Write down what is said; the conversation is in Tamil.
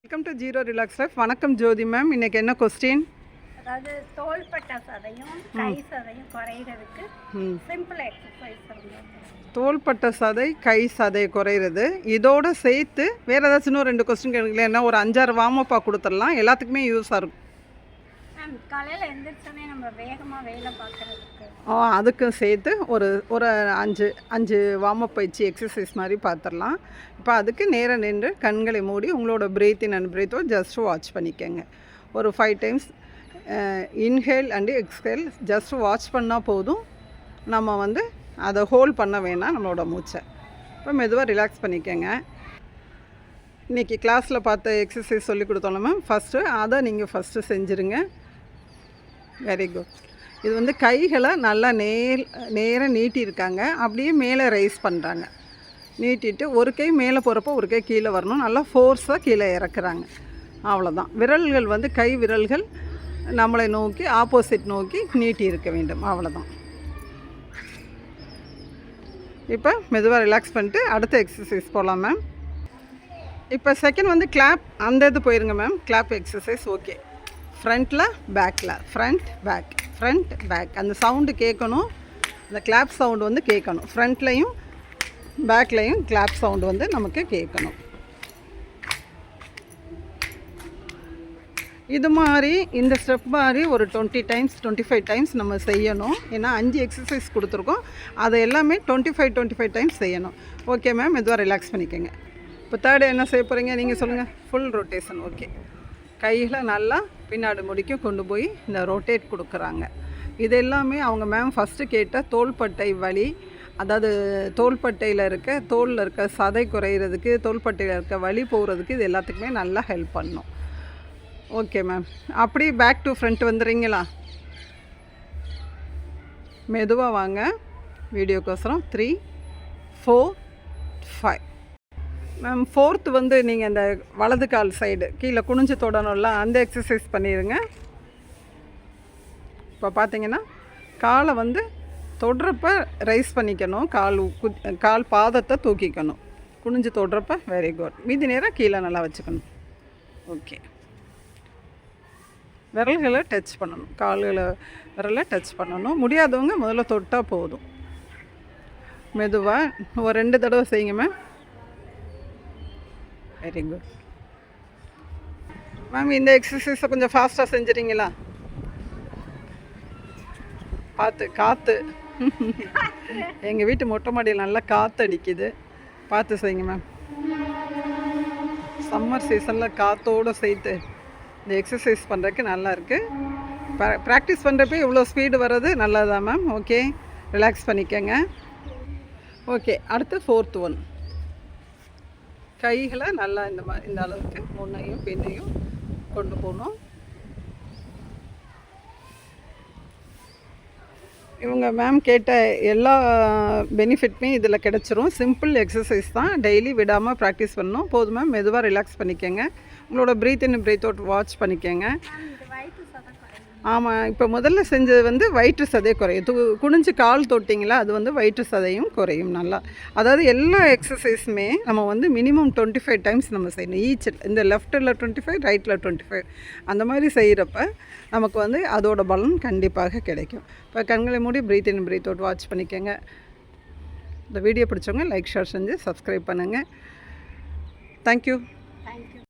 Welcome to zero relax life. வணக்கம் ஜோதி மேம். இன்னைக்கு என்ன கொஸ்டின்? அதாவது தோள்பட்டை சதையும் கை சதையும் குறையிறதுக்கு சிம்பிள் எக்ஸசைஸ். தோள்பட்டை சதை கை சதை குறையிறது இதோட சேர்த்து வேறு ஏதாச்சும் இன்னும் 2 கொஸ்டின் கேட்கல. என்ன ஒரு 5-6 வார்மப்பாக கொடுத்துடலாம், எல்லாத்துக்குமே யூஸாக இருக்கும். காலையில் எழுந்திரிச்சோன்னே நம்ம வேகமாக வேலை பார்க்குறதுக்கு அதுக்கும் சேர்த்து ஒரு ஒரு 5 வார்மப் பயிற்சி எக்ஸசைஸ் மாதிரி பார்த்துடலாம். இப்போ அதுக்கு நேராக நின்று கண்களை மூடி உங்களோட breathe in and breathe out just watch பண்ணிக்கோங்க. ஒரு 5 times inhale and exhale just watch பண்ணால் போதும். நம்ம அதை ஹோல்ட் பண்ண வேணாம் நம்மளோட மூச்சை. இப்போ மெதுவாக ரிலாக்ஸ் பண்ணிக்கோங்க. இன்றைக்கி கிளாஸில் பார்த்த எக்ஸசைஸ் சொல்லி கொடுத்தோம்ல மேம், அதை நீங்கள் ஃபஸ்ட்டு செஞ்சுருங்க. Very good. இது கைகளை நல்லா நேராக நீட்டியிருக்காங்க, அப்படியே மேலே ரைஸ் பண்ணுறாங்க. நீட்டிட்டு ஒரு கை மேலே போகிறப்போ ஒரு கை கீழே வரணும், நல்லா ஃபோர்ஸாக கீழே இறக்குறாங்க. அவ்வளோதான். விரல்கள் கை விரல்கள் நம்மளை நோக்கி ஆப்போசிட் நோக்கி நீட்டி இருக்க வேண்டும். அவ்வளோதான். இப்போ மெதுவாக ரிலாக்ஸ் பண்ணிட்டு அடுத்த எக்ஸசைஸ் போகலாம் மேம். இப்போ செகண்ட் கிளாப், அந்த இது போயிருங்க மேம். Clap exercise. ஓகே. ஃப்ரண்ட்டில் பேக்கில், ஃப்ரண்ட் பேக் அந்த சவுண்டு கேட்கணும். அந்த கிளாப் சவுண்டு கேட்கணும். ஃப்ரண்ட்லேயும் பேக்லேயும் கிளாப் சவுண்டு நமக்கு கேட்கணும். இது மாதிரி இந்த ஸ்டெப் மாதிரி ஒரு 20 டைம்ஸ் 25 டைம்ஸ் நம்ம செய்யணும். ஏன்னா 5 எக்ஸசைஸ் கொடுத்துருக்கோம், அதை எல்லாமே 25 டைம்ஸ் செய்யணும். ஓகே மேம், மெதுவாக ரிலாக்ஸ் பண்ணிக்கோங்க. இப்போ தேர்டு என்ன செய்ய போகிறீங்க நீங்கள் சொல்லுங்கள். Full rotation. ஓகே. கையில் நல்லா பின்னாடி முடிக்கும் கொண்டு போய் இந்த ரொட்டேட் கொடுக்குறாங்க. இது எல்லாமே அவங்க மேம் ஃபஸ்ட்டு கேட்ட தோள்பட்டை வலி, அதாவது தோள்பட்டையில் தோலில் இருக்க சதை குறையிறதுக்கு, தோள்பட்டையில் இருக்க வலி போகிறதுக்கு இது எல்லாத்துக்குமே நல்லா ஹெல்ப் பண்ணும். Okay ma'am. அப்படி பேக் டு ஃப்ரண்ட் வந்துடுறீங்களா? மெதுவாக வாங்க வீடியோக்கோசரம். 3 4 5 மேம். ஃபோர்த்து நீங்கள் இந்த வலது கால் சைடு கீழே குனிஞ்சு தொடணும்ல, அந்த எக்ஸசைஸ் பண்ணிடுங்க. இப்போ பார்த்தீங்கன்னா காலை தொடுறப்ப ரைஸ் பண்ணிக்கணும், கால் பாதத்தை தூக்கிக்கணும், குனிஞ்சு தொடுறப்ப. Very good. மீதி நேரம் கீழே நல்லா வச்சுக்கணும். ஓகே. விரல்களை டச் பண்ணணும், விரலை டச் பண்ணணும். முடியாதவங்க முதல்ல தொட்டால் போதும். மெதுவாக ஒரு 2 தடவை செய்யுங்க மேம். Very good ma'am. இந்த எக்ஸசைஸை கொஞ்சம் ஃபாஸ்ட்டாக செஞ்சுறீங்களா? காற்று எங்கள் வீட்டு மொட்டை மாடியில் நல்லா காற்று அடிக்குது, பார்த்து செய்யுங்க மேம். சம்மர் சீசனில் காற்றோடு சேர்த்து இந்த எக்ஸசைஸ் பண்ணுறதுக்கு நல்லா இருக்குது. ப்ராக்டிஸ் பண்ணுறப்ப இவ்வளோ ஸ்பீடு வர்றது நல்லதுதான் மேம். ஓகே, ரிலாக்ஸ் பண்ணிக்கோங்க. ஓகே. அடுத்து 4th ஒன். கைகளை நல்லா இந்த அளவுக்கு முன்னையும் பின்னையும் கொண்டு போகணும். இவங்க மேம் கேட்ட எல்லா பெனிஃபிட்டுமே இதில் கிடச்சிரும். சிம்பிள் எக்ஸசைஸ் தான், டெய்லி விடாமல் ப்ராக்டிஸ் பண்ணணும். போதும் மேம். மெதுவாக ரிலாக்ஸ் பண்ணிக்கோங்க. உங்களோட பிரீத் இன் பிரீத் அவுட் வாட்ச் பண்ணிக்கோங்க. ஆமாம். இப்போ முதல்ல செஞ்சது வயிற்று சதை குறையும். குனிஞ்சு கால் தொட்டிங்களா, அது வயிற்று சதையும் குறையும் நல்லா. அதாவது எல்லா எக்ஸசைஸுமே நம்ம மினிமம் 25 டைம்ஸ் நம்ம செய்யணும். இந்த லெஃப்ட்டில் 25, ரைட்டில் 25 அந்த மாதிரி செய்கிறப்ப நமக்கு அதோட பலன் கண்டிப்பாக கிடைக்கும். இப்போ கண்களை மூடி பிரீத் இன் பிரீத் அவுட் வாட்ச் பண்ணிக்கோங்க. இந்த வீடியோ பிடிச்சவங்க லைக் ஷேர் செஞ்சு சப்ஸ்கிரைப் பண்ணுங்கள். தேங்க்யூ.